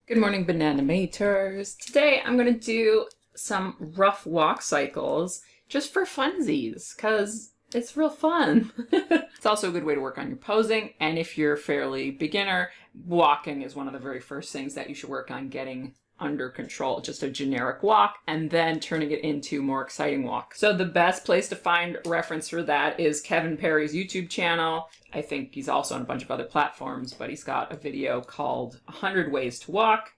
Good morning, Bananamators. Today I'm going to do some rough walk cycles just for funsies, because it's real fun. It's also a good way to work on your posing, and if you're fairly beginner, walking is one of the very first things that you should work on getting under control. Just a generic walk and then turning it into more exciting walk. So the best place to find reference for that is Kevin Perry's YouTube channel. I think he's also on a bunch of other platforms, but he's got a video called 100 Ways to Walk.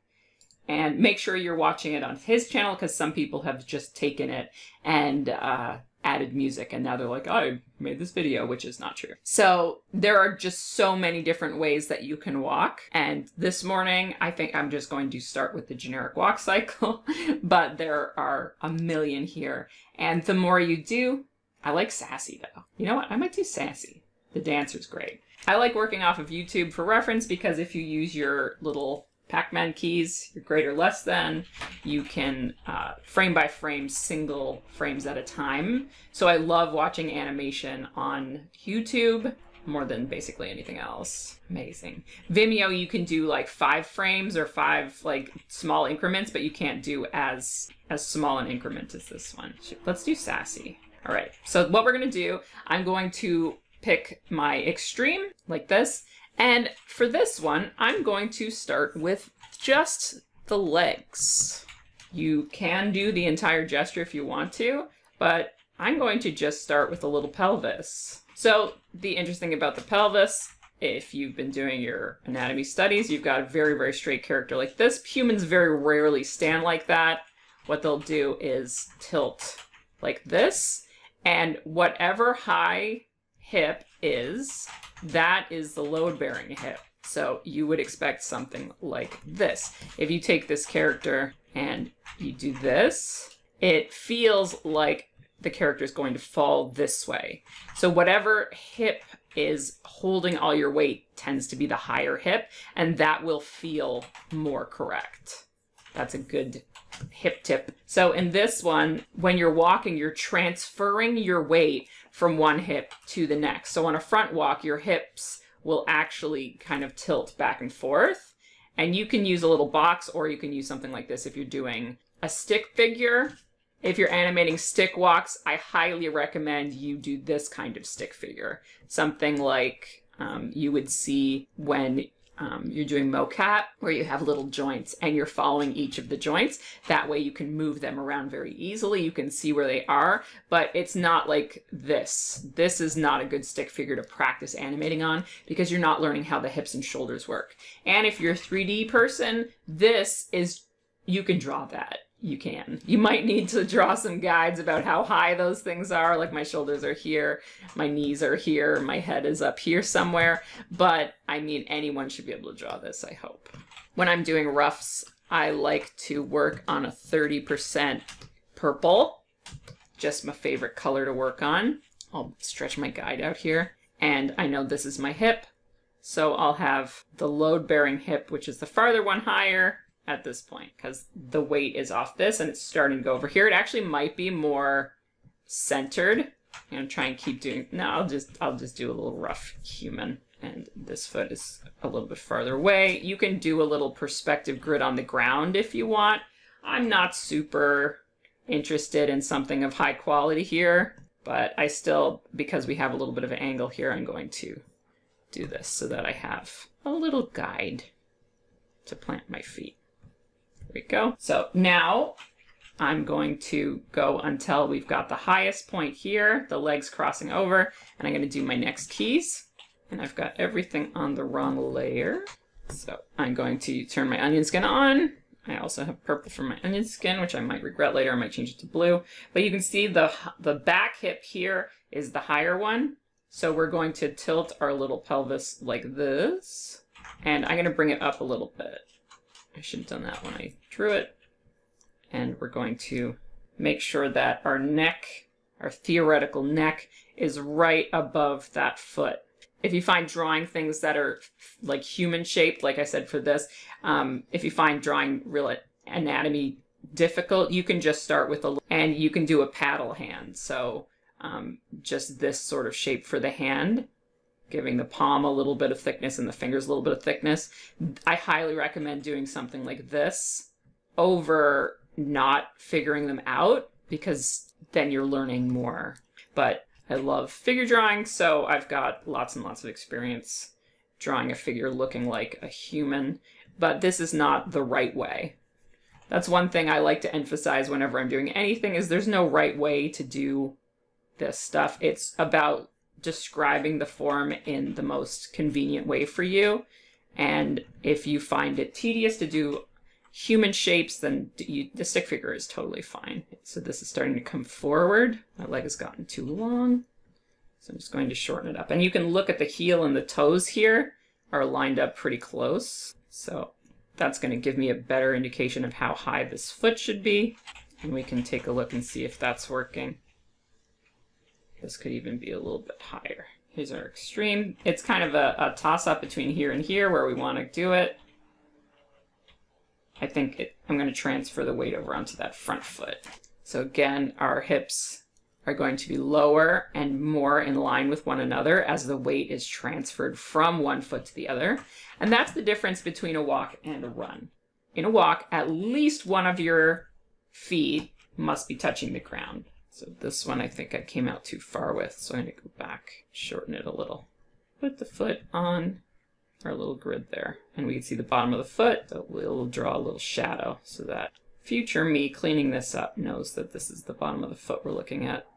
And make sure you're watching it on his channel, because some people have just taken it and added music, and now they're like, I made this video, which is not true. So there are just so many different ways that you can walk. And this morning, I think I'm just going to start with the generic walk cycle, but there are a million here. And the more you do, I like sassy though. You know what? I might do sassy. The dancer's great. I like working off of YouTube for reference, because if you use your little Pac-Man keys, your greater less than, you can frame by frame, single frames at a time. So I love watching animation on YouTube more than basically anything else. Amazing. Vimeo, you can do like 5 frames or 5 like small increments, but you can't do as small an increment as this one. Let's do sassy. All right, so what we're gonna do, I'm going to pick my extreme like this. And for this one, I'm going to start with just the legs. You can do the entire gesture if you want to, but I'm going to just start with a little pelvis. So the interesting about the pelvis, if you've been doing your anatomy studies, you've got a very, very straight character like this. Humans very rarely stand like that. What they'll do is tilt like this, and whatever high hip is, that is the load-bearing hip. So you would expect something like this. If you take this character and you do this, it feels like the character is going to fall this way. So whatever hip is holding all your weight tends to be the higher hip, and that will feel more correct. That's a good hip tip. So in this one, when you're walking, you're transferring your weight from one hip to the next. So on a front walk, your hips will actually kind of tilt back and forth. And you can use a little box, or you can use something like this if you're doing a stick figure. If you're animating stick walks, I highly recommend you do this kind of stick figure. Something like you would see when you're doing mocap, where you have little joints and you're following each of the joints. That way you can move them around very easily. You can see where they are, but it's not like this. This is not a good stick figure to practice animating on, because you're not learning how the hips and shoulders work. And if you're a 3D person, you can draw that. You can. You might need to draw some guides about how high those things are, like my shoulders are here, my knees are here, my head is up here somewhere, but I mean, anyone should be able to draw this, I hope. When I'm doing roughs, I like to work on a 30% purple, just my favorite color to work on. I'll stretch my guide out here, and I know this is my hip, so I'll have the load-bearing hip, which is the farther one, higher at this point, because the weight is off this and it's starting to go over here. It actually might be more centered. I'm gonna try and keep doing, no, I'll just do a little rough human, and this foot is a little bit farther away. You can do a little perspective grid on the ground if you want. I'm not super interested in something of high quality here, but I still, because we have a little bit of an angle here, I'm going to do this so that I have a little guide to plant my feet. There we go. So now I'm going to go until we've got the highest point here, the legs crossing over, and I'm going to do my next keys. And I've got everything on the wrong layer. So I'm going to turn my onion skin on. I also have purple for my onion skin, which I might regret later. I might change it to blue. But you can see the back hip here is the higher one. So we're going to tilt our little pelvis like this. And I'm going to bring it up a little bit. I should have done that when I drew it. And we're going to make sure that our neck, our theoretical neck, is right above that foot. If you find drawing things that are like human shaped, like I said for this, if you find drawing real anatomy difficult, you can just start with and you can do a paddle hand. So just this sort of shape for the hand. giving the palm a little bit of thickness and the fingers a little bit of thickness. I highly recommend doing something like this over not figuring them out, because then you're learning more. But I love figure drawing, so I've got lots and lots of experience drawing a figure looking like a human, but this is not the right way. That's one thing I like to emphasize whenever I'm doing anything, is there's no right way to do this stuff. It's about describing the form in the most convenient way for you. And if you find it tedious to do human shapes, then the stick figure is totally fine. So this is starting to come forward. My leg has gotten too long, so I'm just going to shorten it up. And you can look at the heel and the toes here are lined up pretty close. So that's going to give me a better indication of how high this foot should be. And we can take a look and see if that's working. This could even be a little bit higher. Here's our extreme. It's kind of a toss-up between here and here where we want to do it. I think I'm going to transfer the weight over onto that front foot. So again, our hips are going to be lower and more in line with one another as the weight is transferred from one foot to the other. And that's the difference between a walk and a run. In a walk, at least one of your feet must be touching the ground. So this one I think I came out too far with, so I'm going to go back, shorten it a little. Put the foot on our little grid there, and we can see the bottom of the foot, but we'll draw a little shadow so that future me cleaning this up knows that this is the bottom of the foot we're looking at.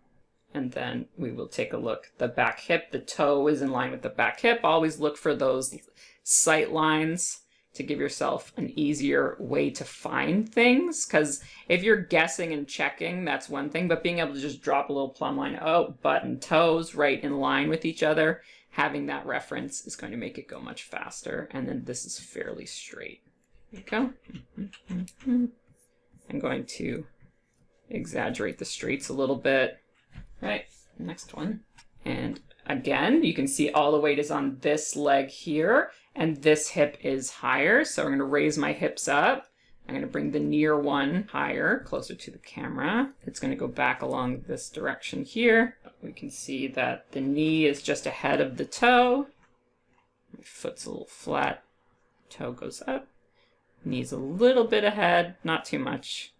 And then we will take a look. The back hip, the toe is in line with the back hip. Always look for those sight lines to give yourself an easier way to find things. Because if you're guessing and checking, that's one thing. But being able to just drop a little plumb line, oh, butt and toes right in line with each other, having that reference is going to make it go much faster. And then this is fairly straight. There you go. I'm going to exaggerate the straights a little bit. Right, next one. And again, you can see all the weight is on this leg here, and this hip is higher. So I'm going to raise my hips up. I'm going to bring the near one higher, closer to the camera. It's going to go back along this direction here. We can see that the knee is just ahead of the toe. My foot's a little flat. Toe goes up. Knee's a little bit ahead, not too much.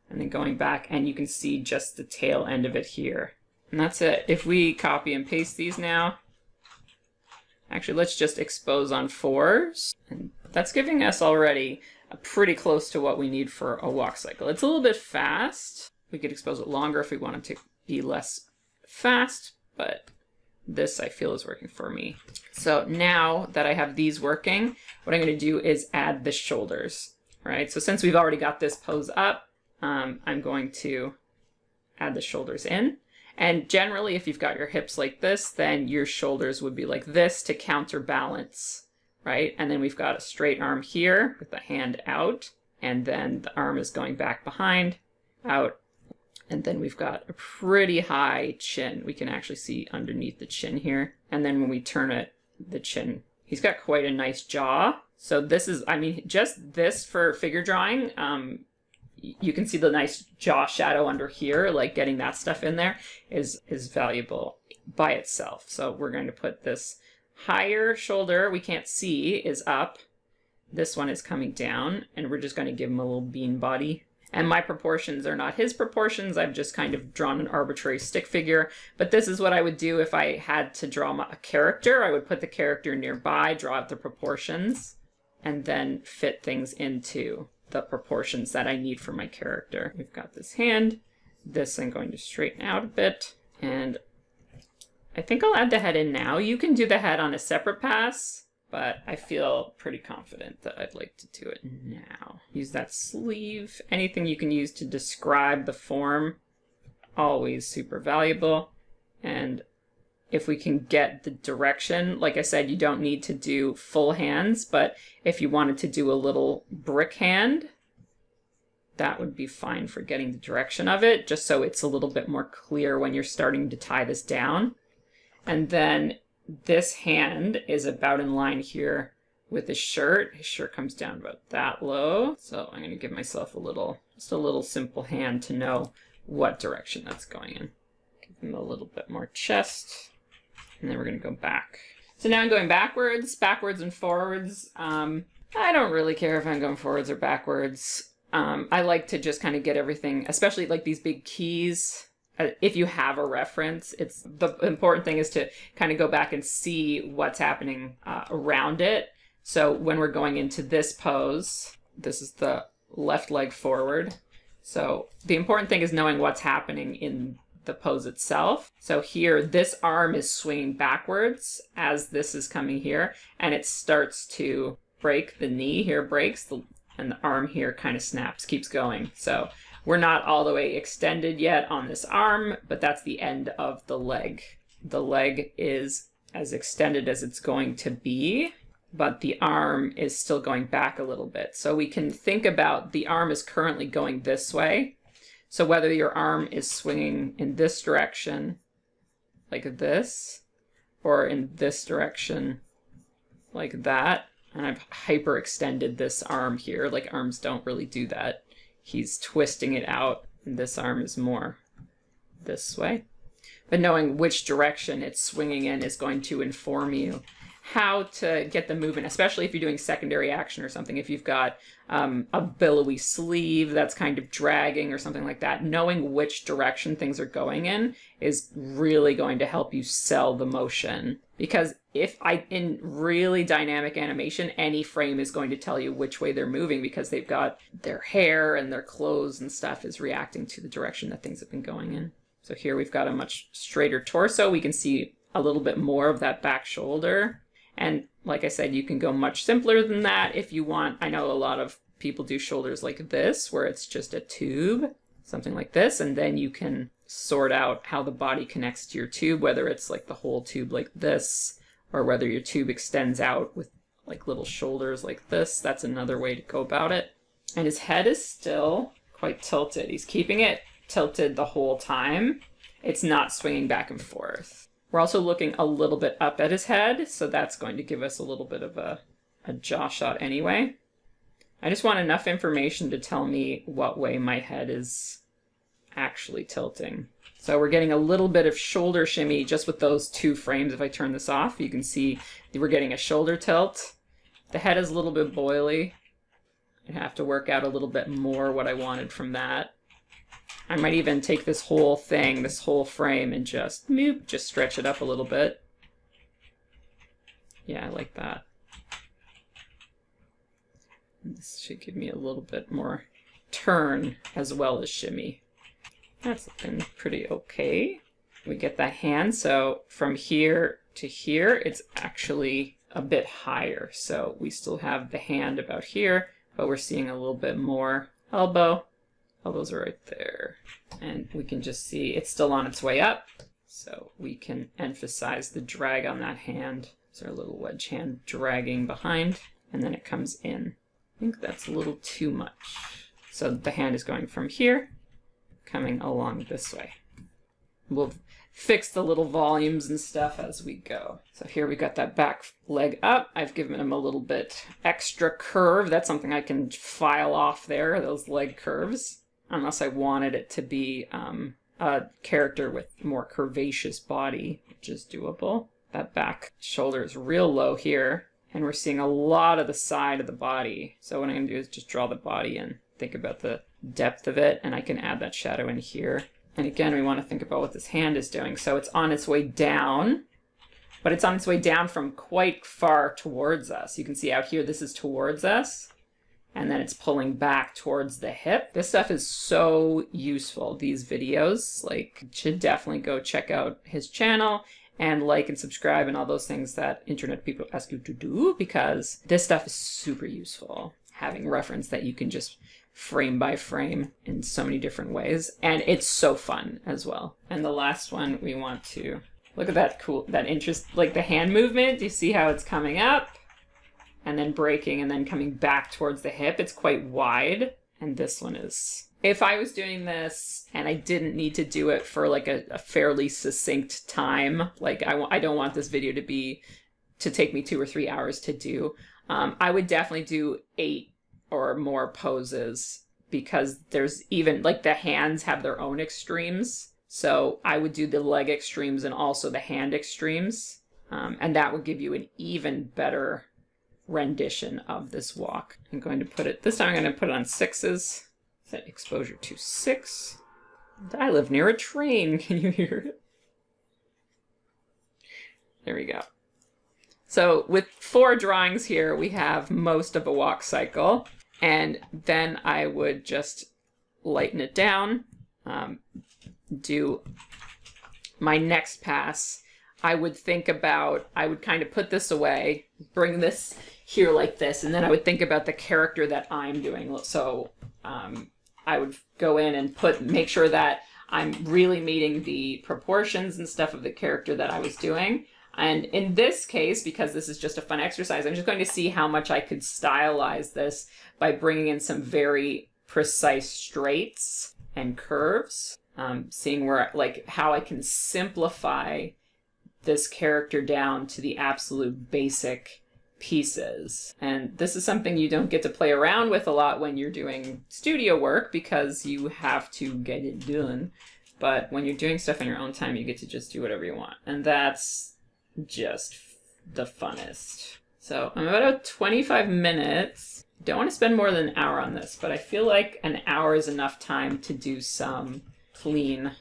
And then going back, and you can see just the tail end of it here. And that's it. If we copy and paste these now, actually let's just expose on 4s. And that's giving us already pretty close to what we need for a walk cycle. It's a little bit fast. We could expose it longer if we wanted to be less fast, but this I feel is working for me. So now that I have these working, what I'm going to do is add the shoulders, right? So since we've already got this pose up, I'm going to add the shoulders in. And generally, if you've got your hips like this, then your shoulders would be like this to counterbalance, right? And then we've got a straight arm here with the hand out, and then the arm is going back behind, out, and then we've got a pretty high chin. We can actually see underneath the chin here. And then when we turn it, the chin, he's got quite a nice jaw. So this is, I mean, just this for figure drawing, you can see the nice jaw shadow under here, like getting that stuff in there is valuable by itself. So we're going to put this higher shoulder, we can't see, is up. This one is coming down, and we're just going to give him a little bean body. And my proportions are not his proportions. I've just kind of drawn an arbitrary stick figure. But this is what I would do if I had to draw a character. I would put the character nearby, draw out the proportions, and then fit things into the proportions that I need for my character. We've got this hand. This I'm going to straighten out a bit. And I think I'll add the head in now. You can do the head on a separate pass, but I feel pretty confident that I'd like to do it now. Use that sleeve. Anything you can use to describe the form, always super valuable. And if we can get the direction, like I said, you don't need to do full hands, but if you wanted to do a little brick hand, that would be fine for getting the direction of it, just so it's a little bit more clear when you're starting to tie this down. And then this hand is about in line here with his shirt. His shirt comes down about that low. So I'm going to give myself a little, just a little simple hand to know what direction that's going in. Give him a little bit more chest. and then we're going to go back. So now I'm going backwards and forwards. I don't really care if I'm going forwards or backwards. I like to just kind of get everything, especially like these big keys. If you have a reference, it's the important thing is to kind of go back and see what's happening around it. So when we're going into this pose, this is the left leg forward. So the important thing is knowing what's happening in the pose itself. So here, this arm is swinging backwards as this is coming here, and it starts to break. The knee here breaks, and the arm here kind of snaps, keeps going. So we're not all the way extended yet on this arm, but that's the end of the leg. The leg is as extended as it's going to be, but the arm is still going back a little bit. So we can think about the arm is currently going this way. So whether your arm is swinging in this direction, like this, or in this direction, like that, and I've hyperextended this arm here, like arms don't really do that. He's twisting it out, and this arm is more this way. But knowing which direction it's swinging in is going to inform you how to get the movement, especially if you're doing secondary action or something. If you've got a billowy sleeve that's kind of dragging or something like that, knowing which direction things are going in is really going to help you sell the motion. Because in really dynamic animation, any frame is going to tell you which way they're moving because they've got their hair and their clothes and stuff is reacting to the direction that things have been going in. So here we've got a much straighter torso. We can see a little bit more of that back shoulder. And like I said, you can go much simpler than that if you want. I know a lot of people do shoulders like this, where it's just a tube, something like this, and then you can sort out how the body connects to your tube, whether it's like the whole tube like this, or whether your tube extends out with like little shoulders like this. That's another way to go about it. And his head is still quite tilted. He's keeping it tilted the whole time. It's not swinging back and forth. We're also looking a little bit up at his head, so that's going to give us a little bit of a jaw shot anyway. I just want enough information to tell me what way my head is actually tilting. So we're getting a little bit of shoulder shimmy just with those two frames. If I turn this off, you can see we're getting a shoulder tilt. The head is a little bit boily. I have to work out a little bit more what I wanted from that. I might even take this whole thing, this whole frame, and just stretch it up a little bit. Yeah, I like that. This should give me a little bit more turn as well as shimmy. That's looking pretty okay. We get the hand, so from here to here, it's actually a bit higher. So we still have the hand about here, but we're seeing a little bit more elbow. Elbows are right there. And we can just see it's still on its way up. So we can emphasize the drag on that hand. So our little wedge hand dragging behind, and then it comes in. I think that's a little too much. So the hand is going from here, coming along this way. We'll fix the little volumes and stuff as we go. So here we got that back leg up. I've given him a little bit extra curve. That's something I can file off there, those leg curves. Unless I wanted it to be a character with more curvaceous body, which is doable. That back shoulder is real low here, and we're seeing a lot of the side of the body. So what I'm going to do is just draw the body in, think about the depth of it, and I can add that shadow in here. And again, we want to think about what this hand is doing. So it's on its way down, but it's on its way down from quite far towards us. You can see out here, this is towards us. And then it's pulling back towards the hip. This stuff is so useful, these videos. Like, you should definitely go check out his channel and like and subscribe and all those things that internet people ask you to do, because this stuff is super useful. Having reference that you can just frame by frame in so many different ways. And it's so fun as well. And the last one, we want to look at that like the hand movement. Do you see how it's coming up? And then breaking and then coming back towards the hip. It's quite wide. And this one is... If I was doing this and I didn't need to do it for like a fairly succinct time, like I don't want this video to take me 2 or 3 hours to do, I would definitely do 8 or more poses, because there's even, like, the hands have their own extremes. So I would do the leg extremes and also the hand extremes. And that would give you an even better rendition of this walk. I'm going to put it, this time I'm going to put it on 6s. Set exposure to 6. And I live near a train. Can you hear it? There we go. So with 4 drawings here, we have most of a walk cycle. And then I would just lighten it down, do my next pass. I would think about, I would kind of put this away, bring this here like this, and then I would think about the character that I'm doing. So I would go in and make sure that I'm really meeting the proportions and stuff of the character that I was doing. And in this case, because this is just a fun exercise, I'm just going to see how much I could stylize this by bringing in some very precise straights and curves, seeing where, like, how I can simplify this character down to the absolute basic pieces. And this is something you don't get to play around with a lot when you're doing studio work because you have to get it done. But when you're doing stuff in your own time, you get to just do whatever you want. And that's just the funnest. So I'm about 25 minutes. Don't want to spend more than an hour on this, but I feel like an hour is enough time to do some clean,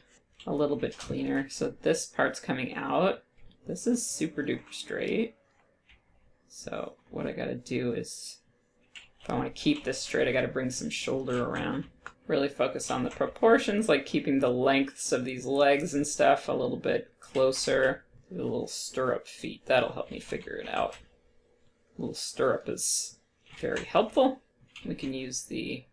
a little bit cleaner. So this part's coming out. This is super duper straight. So what I gotta do is, if I want to keep this straight, I gotta bring some shoulder around. Really focus on the proportions, like keeping the lengths of these legs and stuff a little bit closer. Do a little stirrup feet. That'll help me figure it out. A little stirrup is very helpful. We can use the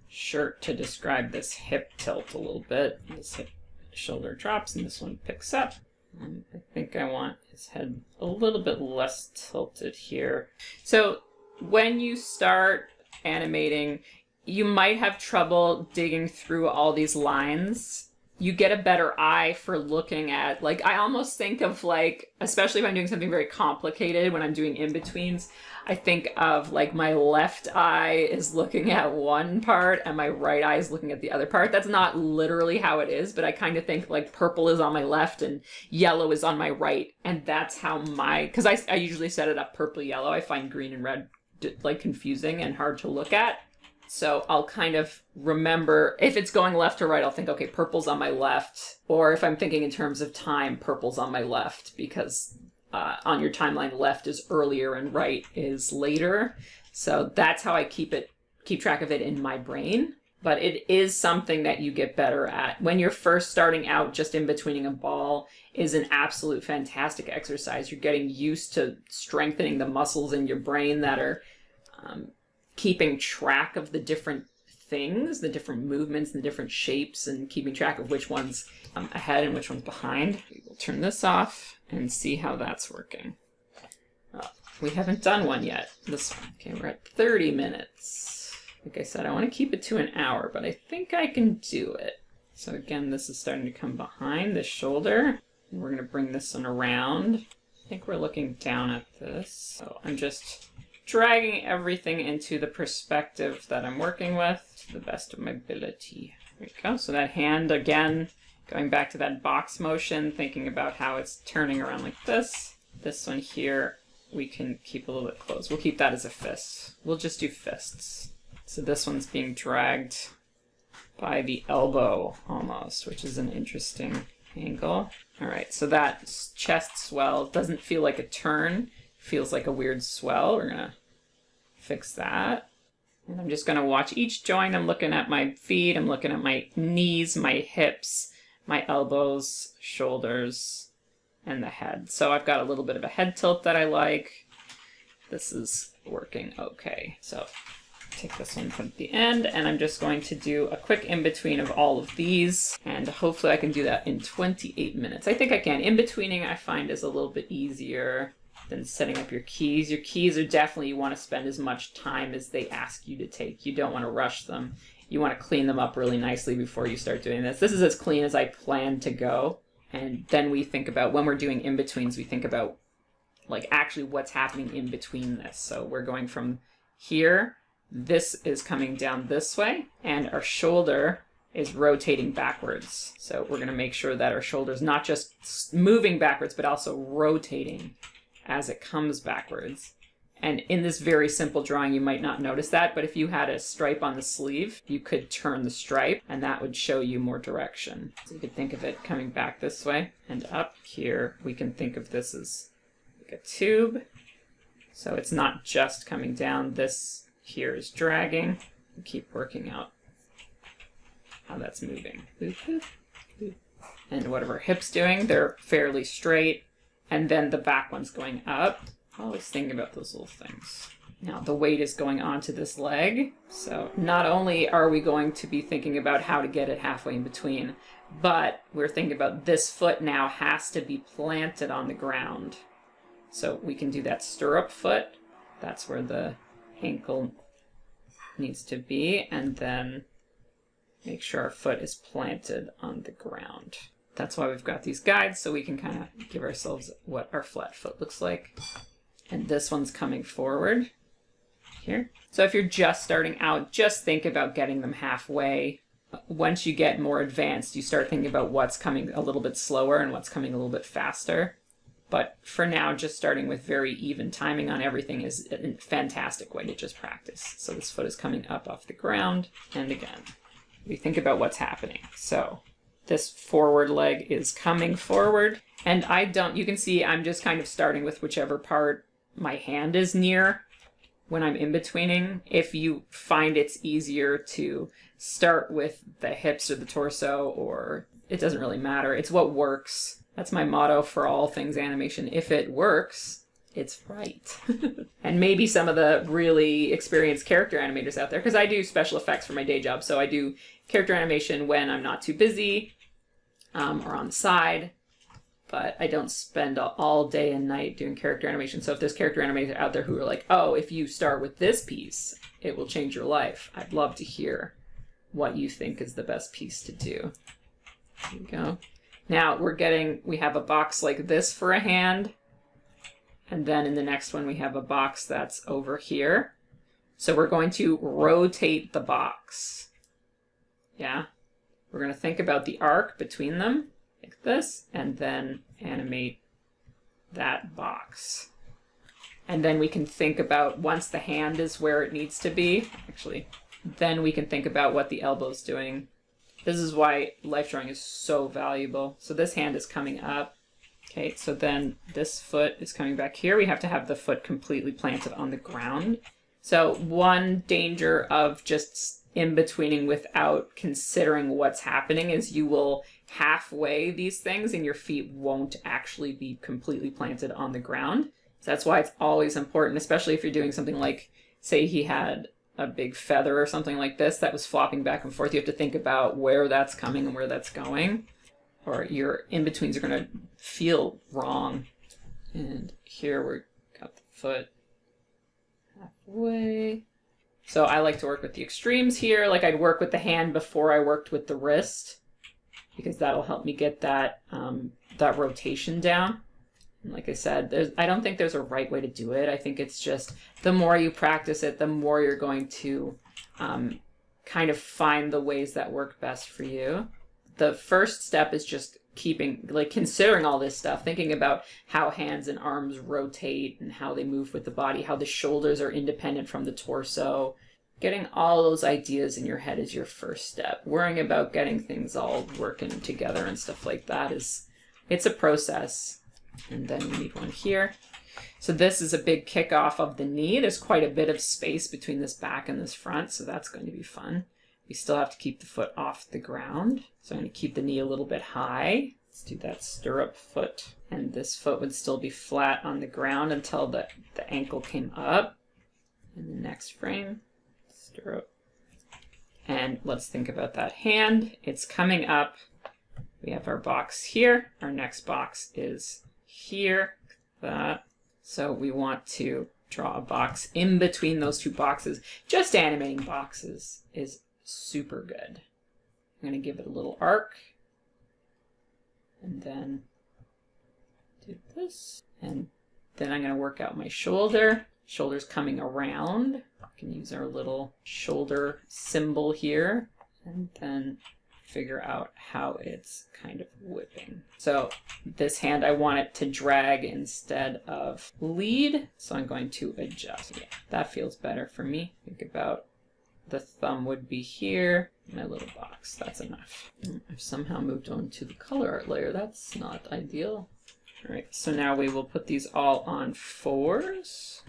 shirt to describe this hip tilt a little bit. This hip shoulder drops and this one picks up. And I think I want his head a little bit less tilted here. So when you start animating, you might have trouble digging through all these lines. You get a better eye for looking at, like, I almost think of, like, especially if I'm doing something very complicated, when I'm doing in-betweens, I think of, like, my left eye is looking at one part and my right eye is looking at the other part. That's not literally how it is, but I kind of think, like, purple is on my left and yellow is on my right. And that's how because I usually set it up purple-yellow. I find green and red, like, confusing and hard to look at. So I'll kind of remember, if it's going left to right, I'll think, okay, purple's on my left. Or if I'm thinking in terms of time, purple's on my left, because on your timeline, left is earlier and right is later. So that's how I keep track of it in my brain. But it is something that you get better at. When you're first starting out, just in-betweening a ball is an absolute fantastic exercise. You're getting used to strengthening the muscles in your brain that are keeping track of the different things, the different movements, the different shapes, and keeping track of which one's ahead and which one's behind. We'll turn this off and see how that's working. Oh, we haven't done one yet. This one. Okay, we're at 30 minutes. Like I said, I want to keep it to an hour, but I think I can do it. So again, this is starting to come behind the shoulder. And we're going to bring this one around. I think we're looking down at this. So I'm just dragging everything into the perspective that I'm working with to the best of my ability. There we go. So that hand, again, going back to that box motion, thinking about how it's turning around like this. This one here, we can keep a little bit closed. We'll keep that as a fist. We'll just do fists. So this one's being dragged by the elbow almost, which is an interesting angle. All right, so that chest swell doesn't feel like a turn. Feels like a weird swell. We're gonna fix that. And I'm just gonna watch each joint. I'm looking at my feet, I'm looking at my knees, my hips, my elbows, shoulders, and the head. So I've got a little bit of a head tilt that I like. This is working okay. So take this one from the end, and I'm just going to do a quick in-between of all of these, and hopefully I can do that in 28 minutes. I think I can. In-betweening I find is a little bit easier than setting up your keys. Your keys are definitely, you want to spend as much time as they ask you to take. You don't want to rush them. You want to clean them up really nicely before you start doing this. This is as clean as I plan to go. And then we think about, when we're doing in-betweens, we think about, like, actually what's happening in between this. So we're going from here, this is coming down this way, and our shoulder is rotating backwards. So we're going to make sure that our shoulder's not just moving backwards, but also rotating as it comes backwards. And in this very simple drawing, you might not notice that, but if you had a stripe on the sleeve, you could turn the stripe and that would show you more direction. So you could think of it coming back this way and up here. We can think of this as like a tube. So it's not just coming down. This here is dragging. We keep working out how that's moving. And what are our hips doing? They're fairly straight. And then the back one's going up. Always thinking about those little things. Now the weight is going onto this leg. So not only are we going to be thinking about how to get it halfway in between, but we're thinking about this foot now has to be planted on the ground. So we can do that stirrup foot. That's where the ankle needs to be. And then make sure our foot is planted on the ground. That's why we've got these guides, so we can kind of give ourselves what our flat foot looks like. And this one's coming forward here. So if you're just starting out, just think about getting them halfway. Once you get more advanced, you start thinking about what's coming a little bit slower and what's coming a little bit faster. But for now, just starting with very even timing on everything is a fantastic way to just practice. So this foot is coming up off the ground. And again, we think about what's happening. So this forward leg is coming forward. And you can see I'm just kind of starting with whichever part my hand is near when I'm in-betweening. If you find it's easier to start with the hips or the torso, or it doesn't really matter. It's what works. That's my motto for all things animation. If it works, it's right. And maybe some of the really experienced character animators out there, because I do special effects for my day job, so I do character animation when I'm not too busy or on the side. But I don't spend all day and night doing character animation. So if there's character animators out there who are like, oh, if you start with this piece, it will change your life, I'd love to hear what you think is the best piece to do. There you go. Now we have a box like this for a hand. And then in the next one, we have a box that's over here. So we're going to rotate the box. Yeah. We're going to think about the arc between them. Like this, and then animate that box. And then we can think about, once the hand is where it needs to be, actually, then we can think about what the elbow's doing. This is why life drawing is so valuable. So this hand is coming up. Okay, so then this foot is coming back here. We have to have the foot completely planted on the ground. So one danger of just in-betweening without considering what's happening is you will halfway these things and your feet won't actually be completely planted on the ground. So that's why it's always important, especially if you're doing something like, say he had a big feather or something like this that was flopping back and forth. You have to think about where that's coming and where that's going, or your in-betweens are going to feel wrong. And here we've got the foot halfway. So I like to work with the extremes here. Like I'd work with the hand before I worked with the wrist, because that'll help me get that that rotation down. And like I said, I don't think there's a right way to do it. I think it's just the more you practice it, the more you're going to kind of find the ways that work best for you. The first step is just considering all this stuff, thinking about how hands and arms rotate and how they move with the body, how the shoulders are independent from the torso. Getting all those ideas in your head is your first step. Worrying about getting things all working together and stuff like that it's a process. And then we need one here. So this is a big kickoff of the knee. There's quite a bit of space between this back and this front, so that's going to be fun. We still have to keep the foot off the ground. So I'm going to keep the knee a little bit high. Let's do that stirrup foot. And this foot would still be flat on the ground until the ankle came up. In the next frame, stirrup. And let's think about that hand. It's coming up. We have our box here. Our next box is here. That. So we want to draw a box in between those two boxes. Just animating boxes is super good. I'm going to give it a little arc. And then do this. And then I'm going to work out my shoulder. Shoulder's coming around. We can use our little shoulder symbol here. And then figure out how it's kind of whipping. So this hand, I want it to drag instead of lead. So I'm going to adjust. Yeah, that feels better for me. Think about the thumb would be here. My little box, that's enough. I've somehow moved on to the color art layer. That's not ideal. All right, so now we will put these all on 4s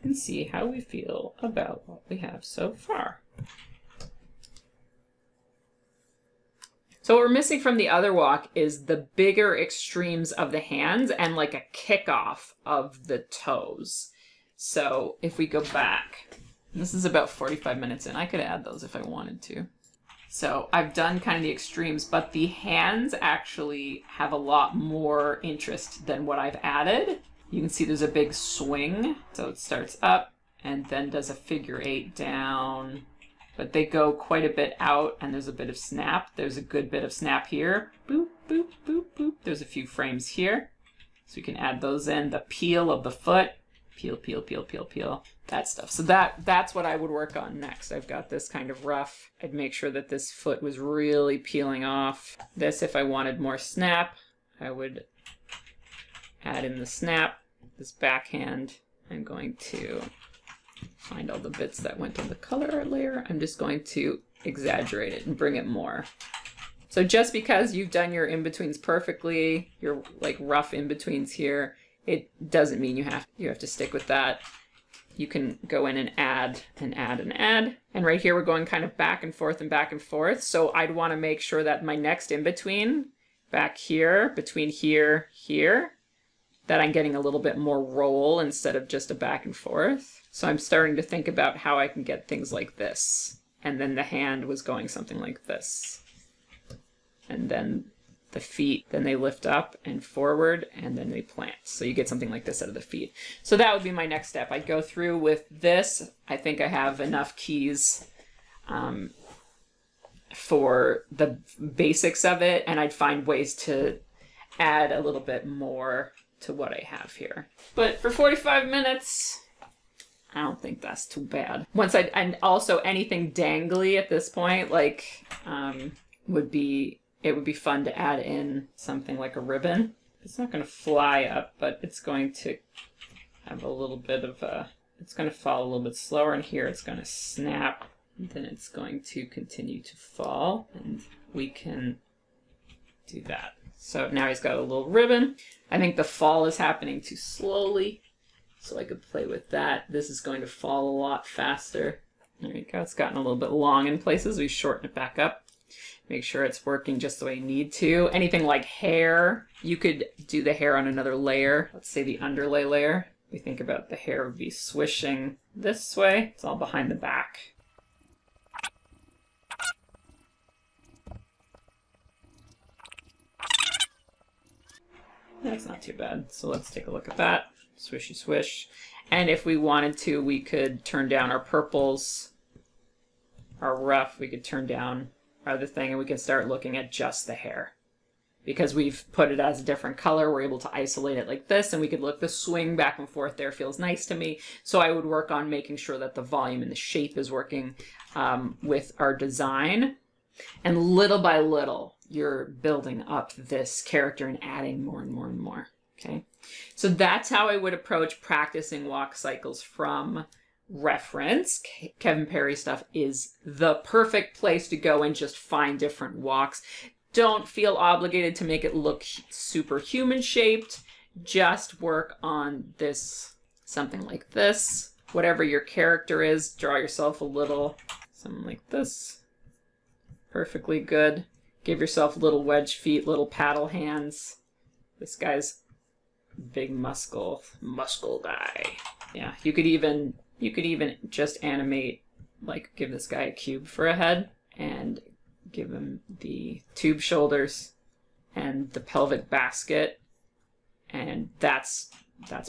and see how we feel about what we have so far. So what we're missing from the other walk is the bigger extremes of the hands and like a kickoff of the toes. So if we go back, this is about 45 minutes in. I could add those if I wanted to. So I've done kind of the extremes, but the hands actually have a lot more interest than what I've added. You can see there's a big swing. So it starts up and then does a figure 8 down, but they go quite a bit out and there's a bit of snap. There's a good bit of snap here. Boop, boop, boop, boop. There's a few frames here. So we can add those in. The peel of the foot. Peel, peel, peel, peel, peel. That stuff. So that's what I would work on next. I've got this kind of rough. I'd make sure that this foot was really peeling off. This, if I wanted more snap, I would add in the snap. This backhand, I'm going to find all the bits that went on the color art layer. I'm just going to exaggerate it and bring it more. So just because you've done your in-betweens perfectly, your like rough in-betweens here, it doesn't mean you have to stick with that. You can go in and add and add and add. And right here, we're going kind of back and forth and back and forth. So I'd want to make sure that my next in-between back here, between here, that I'm getting a little bit more roll instead of just a back and forth. So I'm starting to think about how I can get things like this. And then the hand was going something like this. And then the feet, then they lift up and forward, and then they plant. So you get something like this out of the feet. So that would be my next step. I'd go through with this. I think I have enough keys for the basics of it, and I'd find ways to add a little bit more to what I have here. But for 45 minutes, I don't think that's too bad. And also anything dangly at this point, like, it would be fun to add in something like a ribbon. It's not going to fly up, but it's going to have a little bit of it's going to fall a little bit slower, and here it's going to snap, and then it's going to continue to fall, and we can do that. So now he's got a little ribbon. I think the fall is happening too slowly, so I could play with that. This is going to fall a lot faster. There you go. It's gotten a little bit long in places. We shorten it back up. Make sure it's working just the way you need to. Anything like hair, you could do the hair on another layer. Let's say the underlay layer. We think about the hair would be swishing this way. It's all behind the back. That's not too bad. So let's take a look at that. Swishy swish. And if we wanted to, we could turn down our purples, our rough. We could turn down our other thing, and we can start looking at just the hair. Because we've put it as a different color, we're able to isolate it like this, and we could look, the swing back and forth there feels nice to me. So I would work on making sure that the volume and the shape is working with our design. And little by little, you're building up this character and adding more and more and more. Okay, so that's how I would approach practicing walk cycles from reference. Kevin Perry stuff is the perfect place to go and just find different walks. Don't feel obligated to make it look super human shaped. Just work on this, something like this. Whatever your character is, draw yourself a little, something like this. Perfectly good. Give yourself little wedge feet, little paddle hands. This guy's big muscle guy. Yeah, you could even just animate, like give this guy a cube for a head and give him the tube shoulders and the pelvic basket, and that's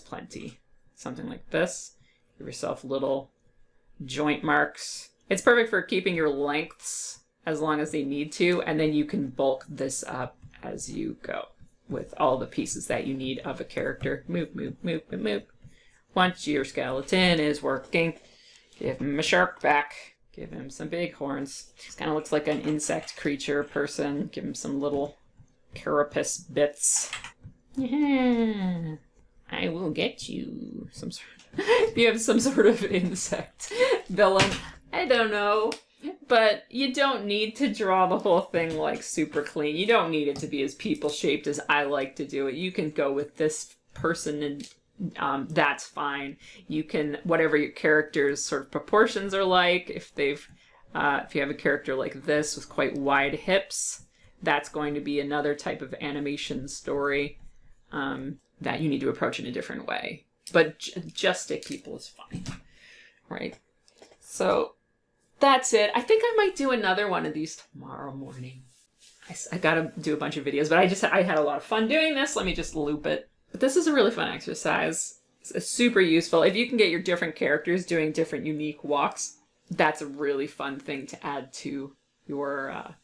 plenty. Something like this. Give yourself little joint marks. It's perfect for keeping your lengths as long as they need to, and then you can bulk this up as you go with all the pieces that you need of a character. Move, move, move, move, move. Once your skeleton is working, give him a shark back. Give him some big horns. He kind of looks like an insect creature person. Give him some little carapace bits. Yeah, I will get you. If you have some sort of insect villain, I don't know. But you don't need to draw the whole thing like super clean. You don't need it to be as people-shaped as I like to do it. You can go with this person and that's fine. You can, whatever your character's sort of proportions are like, if you have a character like this with quite wide hips, that's going to be another type of animation story that you need to approach in a different way. But just stick people is fine, right? So that's it. I think I might do another one of these tomorrow morning. I gotta do a bunch of videos, but I had a lot of fun doing this. Let me just loop it. But this is a really fun exercise. It's super useful. If you can get your different characters doing different unique walks, that's a really fun thing to add to your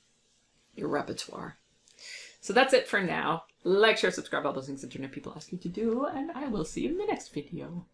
repertoire. So that's it for now. Like, share, subscribe, all those things internet people ask you to do, and I will see you in the next video.